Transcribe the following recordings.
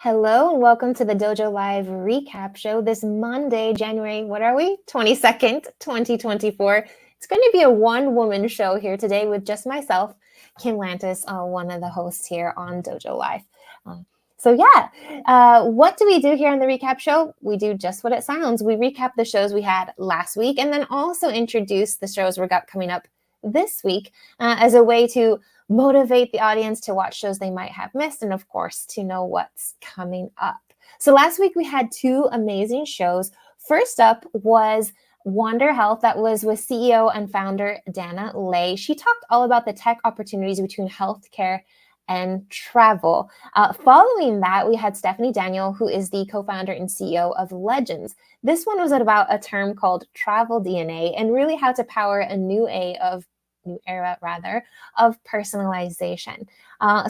Hello and welcome to the Dojo Live recap show this Monday, January, 22nd, 2024. It's going to be a one-woman show here today with just myself, Kim Lantis, one of the hosts here on Dojo Live. What do we do here on the recap show? We do just what it sounds. We recap the shows we had last week and then also introduce the shows we got coming up this week as a way to motivate the audience to watch shows they might have missed and, of course, to know what's coming up. So last week we had two amazing shows. First up was Wander Health, that was with CEO and founder Dana Lay. She talked all about the tech opportunities between healthcare and travel. Following that, we had Stephanie Daniel, who is the co-founder and CEO of Legends. This one was about a term called TravelDNA and really how to power a new era of personalization.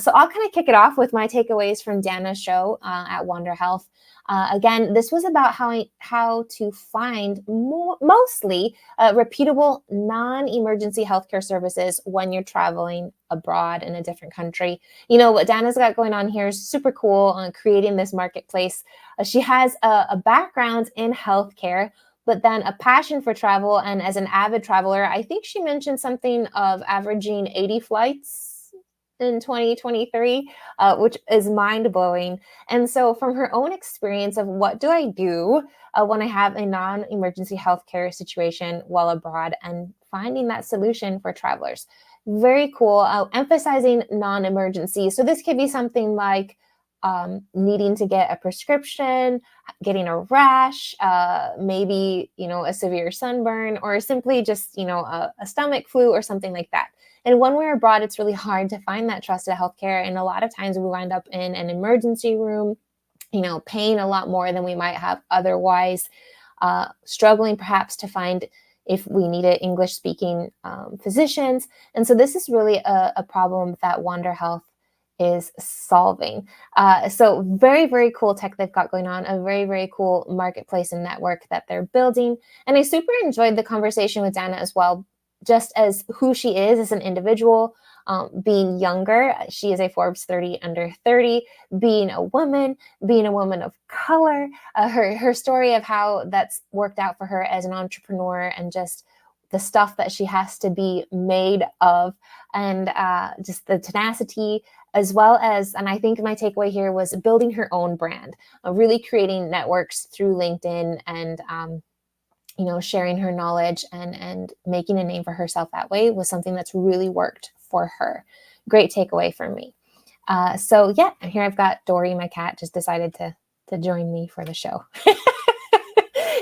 So I'll kind of kick it off with my takeaways from Dana's show at Wander Health. Again, this was about how to find mostly repeatable non-emergency healthcare services when you're traveling abroad in a different country. You know, what Dana's got going on here is super cool on creating this marketplace. She has a background in healthcare, but then a passion for travel. And as an avid traveler, I think she mentioned something of averaging 80 flights in 2023, which is mind-blowing. And so from her own experience of what do I do when I have a non-emergency healthcare situation while abroad and finding that solution for travelers. Very cool. Emphasizing non-emergency. So this could be something like needing to get a prescription, getting a rash, maybe, a severe sunburn, or simply just, a stomach flu or something like that. And when we're abroad, it's really hard to find that trusted healthcare. And a lot of times we wind up in an emergency room, paying a lot more than we might have otherwise, struggling perhaps to find if we needed English-speaking physicians. And so this is really a problem that Wander Health is solving. So very, very cool tech they've got going on, a very, very cool marketplace and network that they're building. And I super enjoyed the conversation with Dana as well, just as who she is as an individual, being younger. She is a Forbes 30 under 30, being a woman of color, her story of how that's worked out for her as an entrepreneur and just the stuff that she has to be made of, and just the tenacity, as well as, and I think my takeaway here was building her own brand, really creating networks through LinkedIn and, sharing her knowledge and making a name for herself that way was something that's really worked for her. Great takeaway for me. Here I've got Dory, my cat, just decided to join me for the show.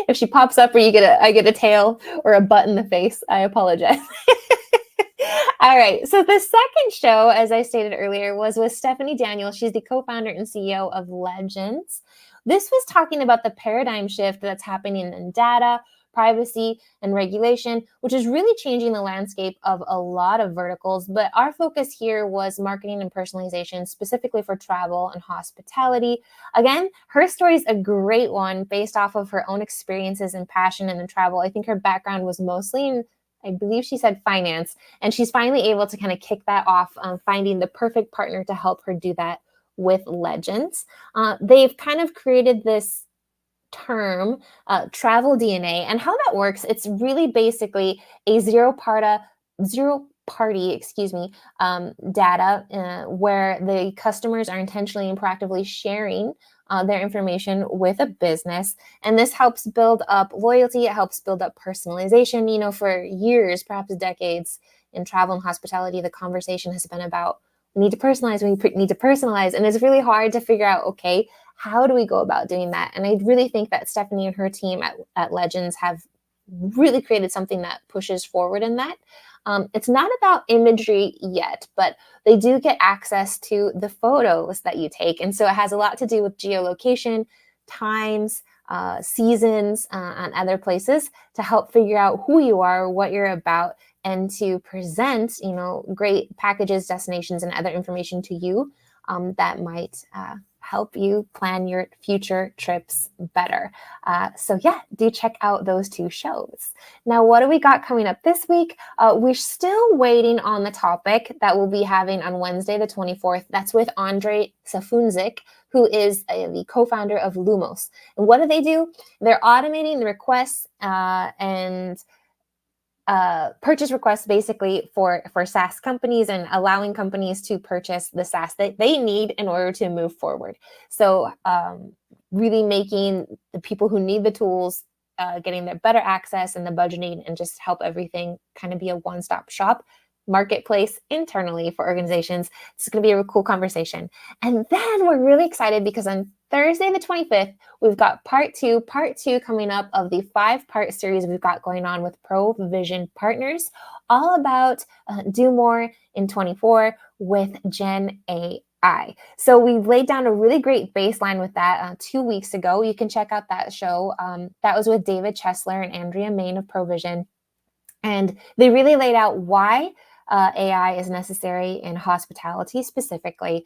If she pops up or I get a tail or a butt in the face, I apologize. All right. So the second show, as I stated earlier, was with Stephanie Daniel. She's the co-founder and CEO of Legends. This was talking about the paradigm shift that's happening in data, privacy, and regulation, which is really changing the landscape of a lot of verticals. But our focus here was marketing and personalization, specifically for travel and hospitality. Again, her story is a great one based off of her own experiences and passion in the travel. I think her background was mostly in, I believe she said, finance, and she's finally able to kind of kick that off, finding the perfect partner to help her do that with Legends. They've kind of created this term, TravelDNA, and how that works, it's really basically a zero party data where the customers are intentionally and proactively sharing their information with a business. And this helps build up loyalty. It helps build up personalization. For years, perhaps decades in travel and hospitality, the conversation has been about we need to personalize. And it's really hard to figure out, okay, how do we go about doing that? And I really think that Stephanie and her team at Legends have really created something that pushes forward in that. It's not about imagery yet, but they do get access to the photos that you take. And so it has a lot to do with geolocation, times, seasons, and other places to help figure out who you are, what you're about, and to present, great packages, destinations, and other information to you that might help you plan your future trips better. So yeah, do check out those 2 shows. Now, what do we got coming up this week? We're still waiting on the topic that we'll be having on Wednesday, the 24th. That's with Andre Safunzik, who is the co-founder of Lumos. And what do? They're automating the requests and purchase requests basically for SaaS companies and allowing companies to purchase the SaaS that they need in order to move forward. So really making the people who need the tools getting their better access and the budgeting and just help everything kind of be a one-stop shop marketplace internally for organizations. It's going to be a cool conversation. And then we're really excited because on Thursday, the 25th, we've got part two coming up of the 5-part series we've got going on with Provision Partners, all about do more in 24 with Gen AI. So we laid down a really great baseline with that 2 weeks ago. You can check out that show. That was with David Chesler and Andrea Main of Provision. And they really laid out why AI is necessary in hospitality specifically,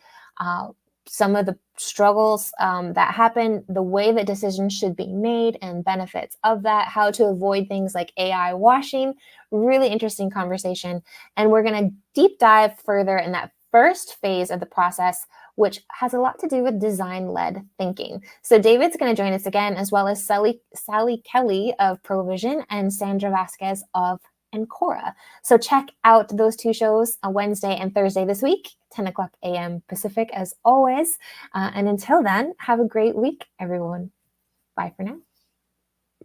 some of the struggles that happen, the way that decisions should be made and benefits of that, how to avoid things like AI washing. Really interesting conversation. And we're going to deep dive further in that first phase of the process, which has a lot to do with design-led thinking. So David's going to join us again, as well as Sally Kelly of Provision and Sandra Vasquez of Ancora. So check out those 2 shows on Wednesday and Thursday this week, 10 o'clock a.m. Pacific, as always. And until then, have a great week, everyone. Bye for now.